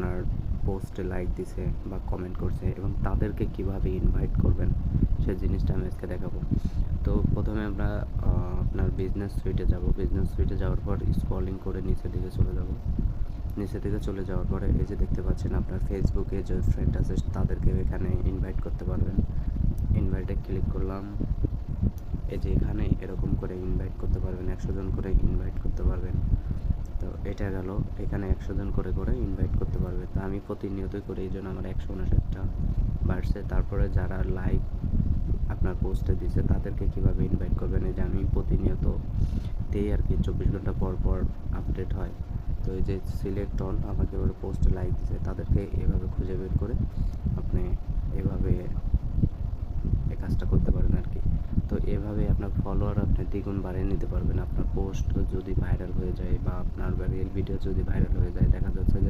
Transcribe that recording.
আপনার পোস্টে লাইক দিছে বা কমেন্ট করছে এবং তাদেরকে কিভাবে ইনভাইট করবেন সেই জিনিসটা আমি আজকে দেখাবো। তো প্রথমে আমরা আপনার বিজনেস সুইটে যাব। বিজনেস সুইটে যাওয়ার পর স্ক্রলিং করে নিচের দিকে চলে যাব। নিচের দিকে চলে যাওয়ার পরে এই যে দেখতে পাচ্ছেন আপনার ফেসবুকে যে ফ্রেন্ড আছে তাদেরকে এখানে ইনভাইট করতে পারবেন। ইনভাইটে ক্লিক করলাম। এই যে এখানে এরকম করে ইনভাইট করতে পারবেন, 100 জন করে ইনভাইট করতে পারবেন। তো এটা গেল, এখানে 100 জন করে ইনভাইট করতে পারবে। তো আমি প্রতিনিয়তই করি, এই জন্য আমার 159টা বাড়ছে। তারপরে যারা লাইক আপনার পোস্টে দিছে তাদেরকে কিভাবে ইনভাইট করবেন, এই যে আমি প্রতিনিয়ত দেই আর কি, 24 ঘন্টা পর পর আপডেট হয়। তো এই যে সিলেক্ট অল, আমাকে এবার পোস্টে লাইক দিছে তাদেরকে এভাবে খুঁজে বের করে আপনি এভাবে এই কাজটা করতে পারেন আর কি। তো এভাবে আপনার ফলোয়ার আপনি দ্বিগুণ বাড়িয়ে নিতে পারবেন। আপনার পোস্ট যদি ভাইরাল হয়ে যায় বা আপনার রিল ভিডিও যদি ভাইরাল হয়ে যায়, দেখা যাচ্ছে যে